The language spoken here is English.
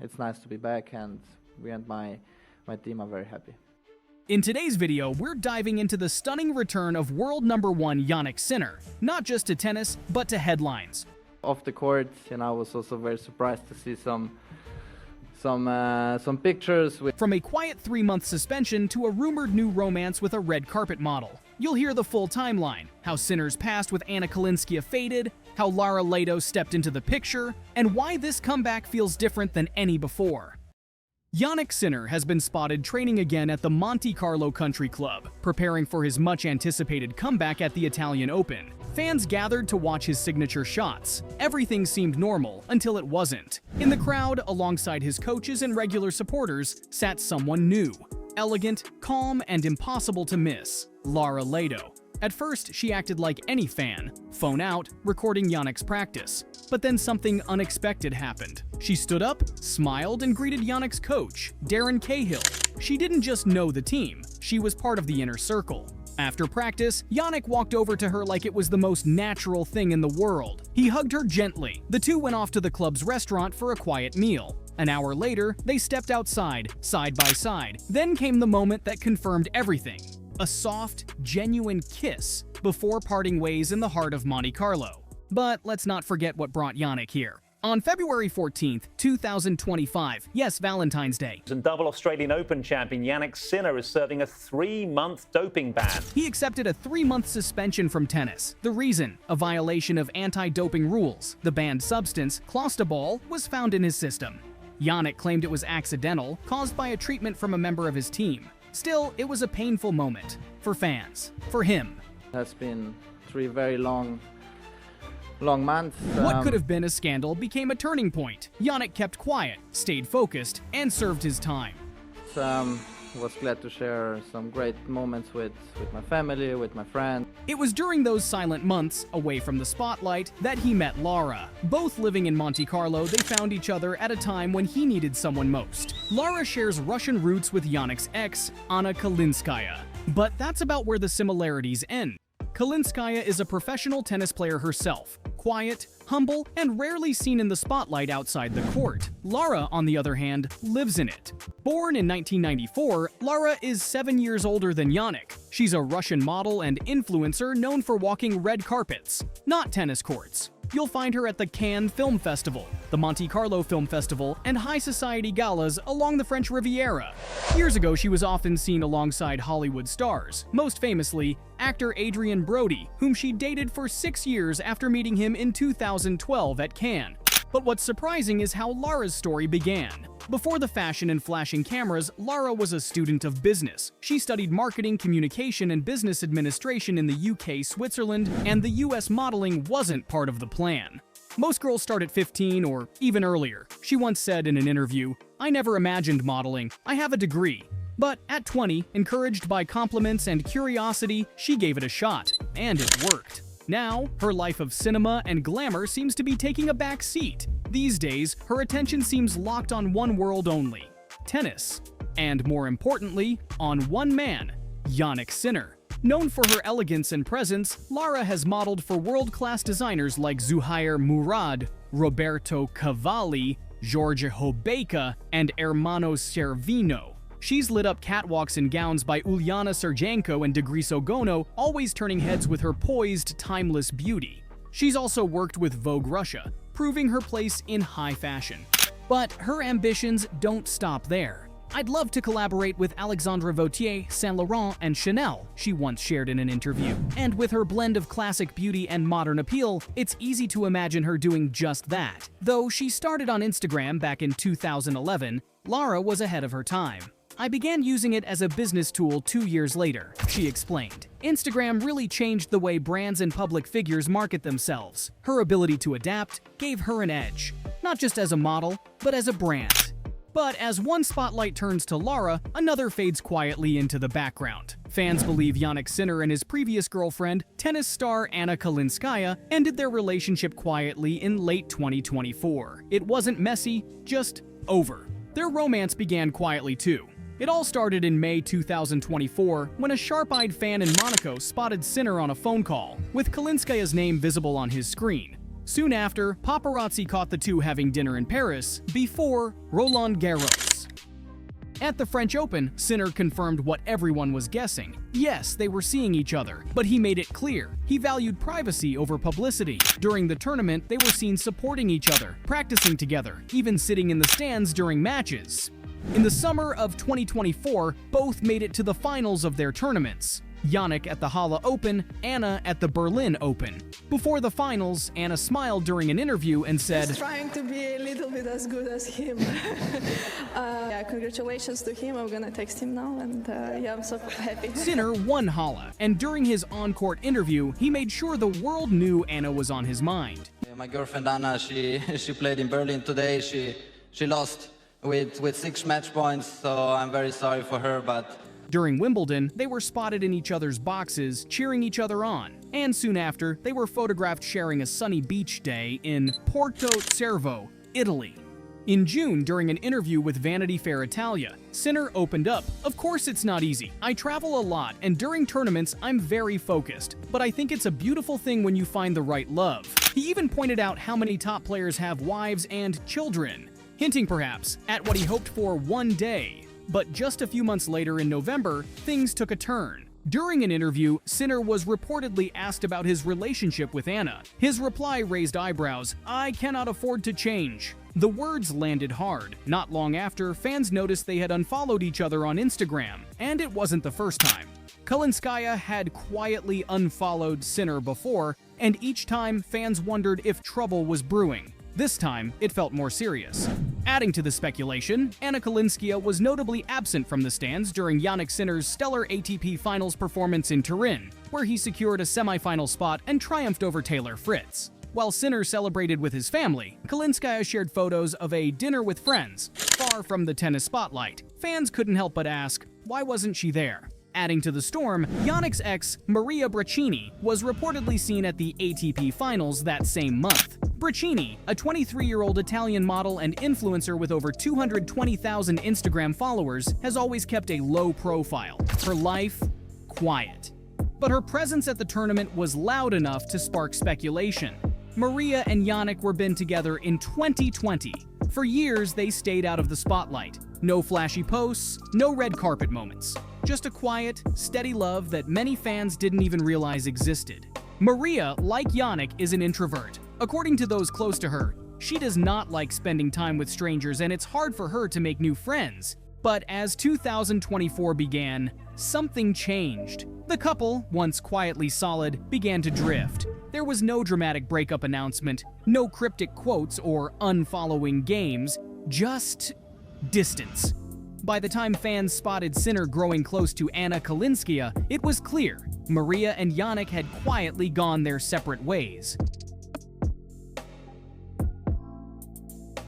It's nice to be back, and we and my team are very happy. In today's video, we're diving into the stunning return of world number 1 Jannik Sinner, not just to tennis, but to headlines. Off the court, I was also very surprised to see some pictures with. From a quiet 3-month suspension to a rumored new romance with a red carpet model. You'll hear the full timeline, how Sinner's past with Kalinskaya faded, how Lara Leito stepped into the picture, and why this comeback feels different than any before. Jannik Sinner has been spotted training again at the Monte Carlo Country Club, preparing for his much-anticipated comeback at the Italian Open. Fans gathered to watch his signature shots. Everything seemed normal until it wasn't. In the crowd, alongside his coaches and regular supporters, sat someone new. Elegant, calm, and impossible to miss, Lara Leito. At first, she acted like any fan, phone out, recording Jannik's practice. But then something unexpected happened. She stood up, smiled, and greeted Jannik's coach, Darren Cahill. She didn't just know the team, she was part of the inner circle. After practice, Jannik walked over to her like it was the most natural thing in the world. He hugged her gently. The two went off to the club's restaurant for a quiet meal. An hour later, they stepped outside, side by side. Then came the moment that confirmed everything. A soft, genuine kiss before parting ways in the heart of Monte Carlo. But let's not forget what brought Jannik here. On February 14th, 2025, yes, Valentine's Day, and double Australian Open champion Jannik Sinner is serving a 3-month doping ban. He accepted a 3-month suspension from tennis. The reason? A violation of anti-doping rules. The banned substance, clostebol, was found in his system. Jannik claimed it was accidental, caused by a treatment from a member of his team. Still, it was a painful moment. For fans. For him. It has been 3 very long months. What could have been a scandal became a turning point. Jannik kept quiet, stayed focused, and served his time. Was glad to share some great moments with my family, with my friends. It was during those silent months, away from the spotlight, that he met Lara. Both living in Monte Carlo, they found each other at a time when he needed someone most. Lara shares Russian roots with Jannik's ex, Anna Kalinskaya. But that's about where the similarities end. Kalinskaya is a professional tennis player herself, quiet, humble, and rarely seen in the spotlight outside the court. Lara, on the other hand, lives in it. Born in 1994, Lara is 7 years older than Jannik. She's a Russian model and influencer known for walking red carpets, not tennis courts. You'll find her at the Cannes Film Festival, the Monte Carlo Film Festival, and high society galas along the French Riviera. Years ago, she was often seen alongside Hollywood stars, most famously, actor Adrian Brody, whom she dated for 6 years after meeting him in 2012 at Cannes. But what's surprising is how Lara's story began. Before the fashion and flashing cameras, Lara was a student of business. She studied marketing, communication, and business administration in the UK, Switzerland, and the US modeling wasn't part of the plan. Most girls start at 15 or even earlier. She once said in an interview, "I never imagined modeling. I have a degree." But at 20, encouraged by compliments and curiosity, she gave it a shot, and it worked. Now, her life of cinema and glamour seems to be taking a back seat. These days, her attention seems locked on one world only: tennis. And more importantly, on one man, Jannik Sinner. Known for her elegance and presence, Lara has modeled for world-class designers like Zuhair Murad, Roberto Cavalli, Giorgio Hobeika, and Ermanno Cervino. She's lit up catwalks and gowns by Uliana Sergenko and Degriso Gono, always turning heads with her poised, timeless beauty. She's also worked with Vogue Russia, proving her place in high fashion. But her ambitions don't stop there. "I'd love to collaborate with Alexandre Vauthier, Saint Laurent, and Chanel," she once shared in an interview. And with her blend of classic beauty and modern appeal, it's easy to imagine her doing just that. Though she started on Instagram back in 2011, Lara was ahead of her time. "I began using it as a business tool 2 years later," she explained. Instagram really changed the way brands and public figures market themselves. Her ability to adapt gave her an edge, not just as a model, but as a brand. But as one spotlight turns to Lara, another fades quietly into the background. Fans believe Jannik Sinner and his previous girlfriend, tennis star Anna Kalinskaya, ended their relationship quietly in late 2024. It wasn't messy, just over. Their romance began quietly too. It all started in May 2024 when a sharp-eyed fan in Monaco spotted Sinner on a phone call, with Kalinskaya's name visible on his screen. Soon after, paparazzi caught the two having dinner in Paris before Roland Garros. At the French Open, Sinner confirmed what everyone was guessing. Yes, they were seeing each other, but he made it clear. He valued privacy over publicity. During the tournament, they were seen supporting each other, practicing together, even sitting in the stands during matches. In the summer of 2024, both made it to the finals of their tournaments. Jannik at the Halle Open, Anna at the Berlin Open. Before the finals, Anna smiled during an interview and said, Trying to be a little bit as good as him. Yeah, congratulations to him. I'm gonna text him now, and yeah, I'm so happy. Sinner won Halle, and during his on-court interview, he made sure the world knew Anna was on his mind. My girlfriend Anna, she played in Berlin today. She lost with 6 match points, so I'm very sorry for her, but During Wimbledon, they were spotted in each other's boxes, cheering each other on. And soon after, they were photographed sharing a sunny beach day in Porto Cervo, Italy. In June, during an interview with Vanity Fair Italia, Sinner opened up. Of course it's not easy. I travel a lot, and during tournaments, I'm very focused. But I think it's a beautiful thing when you find the right love. He even pointed out how many top players have wives and children, hinting perhaps at what he hoped for one day. But just a few months later in November, things took a turn. During an interview, Sinner was reportedly asked about his relationship with Anna. His reply raised eyebrows. "I cannot afford to change." The words landed hard. Not long after, fans noticed they had unfollowed each other on Instagram, and it wasn't the first time. Kalinskaya had quietly unfollowed Sinner before, and each time fans wondered if trouble was brewing. This time, it felt more serious. Adding to the speculation, Anna Kalinskaya was notably absent from the stands during Jannik Sinner's stellar ATP Finals performance in Turin, where he secured a semifinal spot and triumphed over Taylor Fritz. While Sinner celebrated with his family, Kalinskaya shared photos of a dinner with friends, far from the tennis spotlight. Fans couldn't help but ask, why wasn't she there? Adding to the storm, Jannik's ex, Maria Braccini, was reportedly seen at the ATP Finals that same month. Braccini, a 23-year-old Italian model and influencer with over 220,000 Instagram followers, has always kept a low profile. Her life, quiet. But her presence at the tournament was loud enough to spark speculation. Maria and Jannik were been together in 2020. For years, they stayed out of the spotlight. No flashy posts, no red carpet moments. Just a quiet, steady love that many fans didn't even realize existed. Maria, like Jannik, is an introvert. According to those close to her, she does not like spending time with strangers, and it's hard for her to make new friends. But as 2024 began, something changed. The couple, once quietly solid, began to drift. There was no dramatic breakup announcement, no cryptic quotes or unfollowing games, just distance. By the time fans spotted Sinner growing close to Anna Kalinskaya, it was clear Maria and Jannik had quietly gone their separate ways.